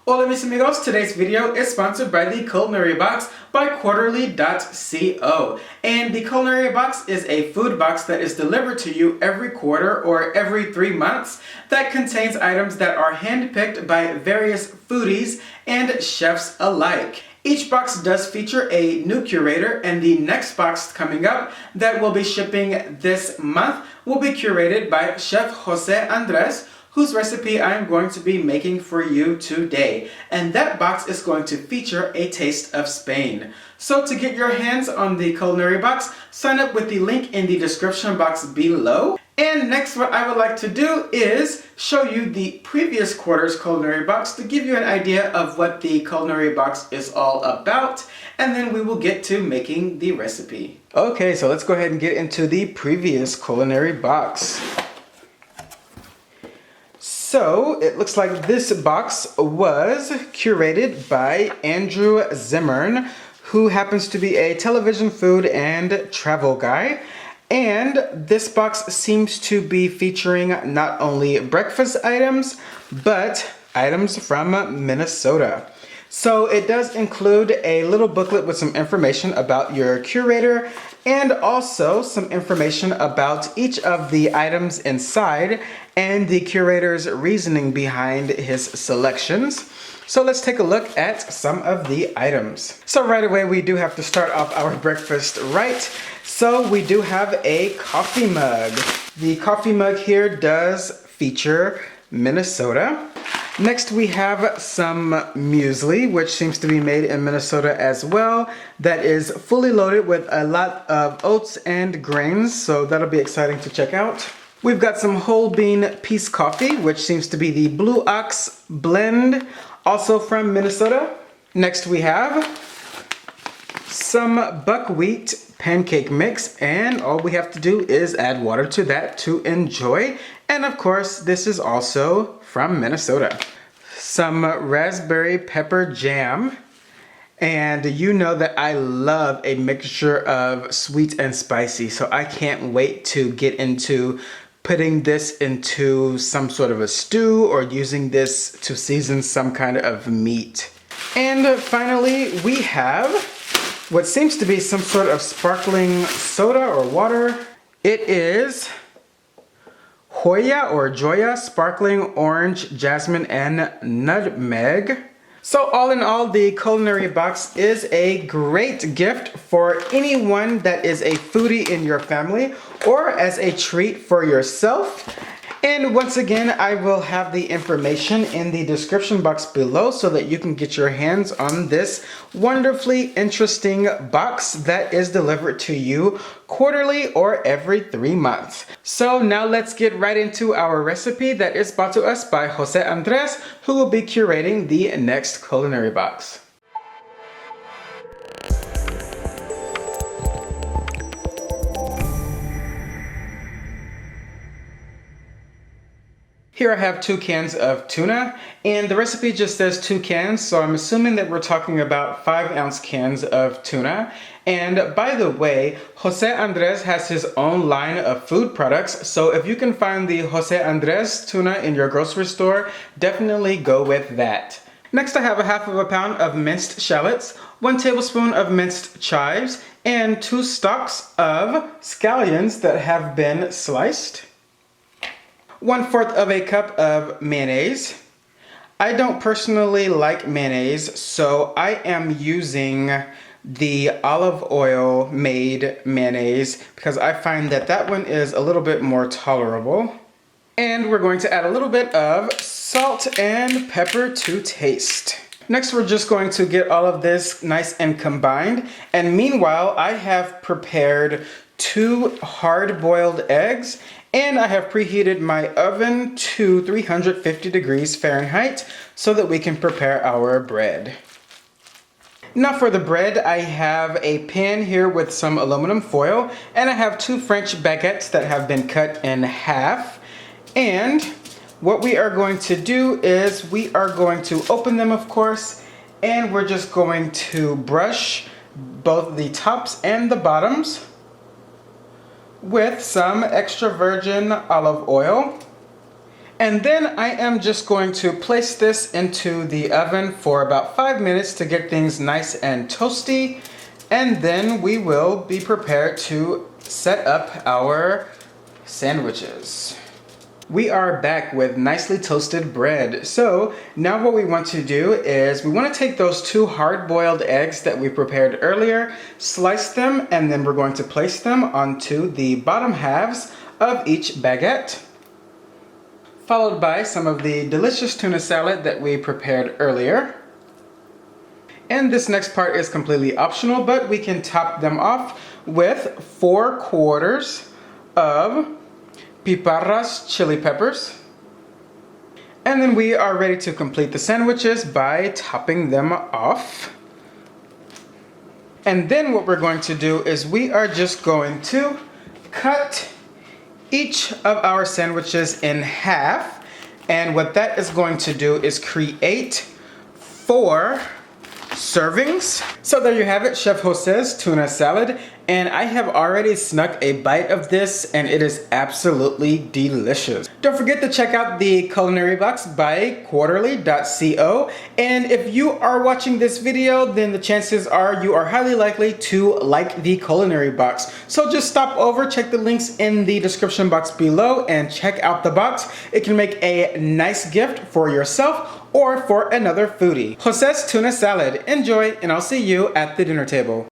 Hola mis amigos, today's video is sponsored by the Culinary Box by quarterly.co. And the Culinary Box is a food box that is delivered to you every quarter or every 3 months that contains items that are handpicked by various foodies and chefs alike. Each box does feature a new curator, and the next box coming up that will be shipping this month will be curated by Chef José Andrés, whose recipe I am going to be making for you today. And that box is going to feature a taste of Spain. So to get your hands on the Culinary Box, sign up with the link in the description box below. And next, what I would like to do is show you the previous quarter's Culinary Box to give you an idea of what the Culinary Box is all about, and then we will get to making the recipe. Okay, so let's go ahead and get into the previous Culinary Box. So it looks like this box was curated by Andrew Zimmern, who happens to be a television food and travel guy. And this box seems to be featuring not only breakfast items, but items from Minnesota. So it does include a little booklet with some information about your curator and also some information about each of the items inside and the curator's reasoning behind his selections. So let's take a look at some of the items. So right away we do have to start off our breakfast right. So we do have a coffee mug. The coffee mug here does feature Minnesota. Next we have some muesli, which seems to be made in Minnesota as well. That is fully loaded with a lot of oats and grains, so that'll be exciting to check out. We've got some whole bean peace coffee, which seems to be the Blue Ox blend, also from Minnesota. Next we have some buckwheat pancake mix, and all we have to do is add water to that to enjoy. And of course, this is also from Minnesota. Some raspberry pepper jam. And you know that I love a mixture of sweet and spicy, so I can't wait to get into putting this into some sort of a stew or using this to season some kind of meat. And finally, we have what seems to be some sort of sparkling soda or water. It is Joya sparkling orange, jasmine, and nutmeg. So all in all, the Culinary Box is a great gift for anyone that is a foodie in your family or as a treat for yourself. And once again, I will have the information in the description box below so that you can get your hands on this wonderfully interesting box that is delivered to you quarterly or every 3 months. So now let's get right into our recipe that is brought to us by José Andrés, who will be curating the next Culinary Box. Here I have 2 cans of tuna, and the recipe just says 2 cans, so I'm assuming that we're talking about 5-ounce cans of tuna. And by the way, José Andrés has his own line of food products, so if you can find the José Andrés tuna in your grocery store, definitely go with that. Next I have a half of a pound of minced shallots, 1 tablespoon of minced chives, and 2 stalks of scallions that have been sliced. 1/4 of a cup of mayonnaise. I don't personally like mayonnaise, so I am using the olive oil made mayonnaise because I find that that one is a little bit more tolerable. And we're going to add a little bit of salt and pepper to taste. Next, we're just going to get all of this nice and combined. And meanwhile, I have prepared 2 hard-boiled eggs, and I have preheated my oven to 350 degrees Fahrenheit so that we can prepare our bread. Now for the bread, I have a pan here with some aluminum foil, and I have 2 French baguettes that have been cut in half. And what we are going to do is we are going to open them, of course, and we're just going to brush both the tops and the bottoms with some extra virgin olive oil. And then I am just going to place this into the oven for about 5 minutes to get things nice and toasty. And then we will be prepared to set up our sandwiches. We are back with nicely toasted bread. So now what we want to do is we want to take those 2 hard-boiled eggs that we prepared earlier, slice them, and then we're going to place them onto the bottom halves of each baguette, followed by some of the delicious tuna salad that we prepared earlier. And this next part is completely optional, but we can top them off with 4/4 of Piparras chili peppers. And then we are ready to complete the sandwiches by topping them off. And then what we're going to do is we are just going to cut each of our sandwiches in half. And what that is going to do is create 4 servings. So there you have it, Chef José's tuna salad, and I have already snuck a bite of this and it is absolutely delicious. Don't forget to check out the Culinary Box by quarterly.co, and if you are watching this video, then the chances are you are highly likely to like the Culinary Box. So just stop over, check the links in the description box below and check out the box. It can make a nice gift for yourself or for another foodie. José's tuna salad. Enjoy, and I'll see you at the dinner table.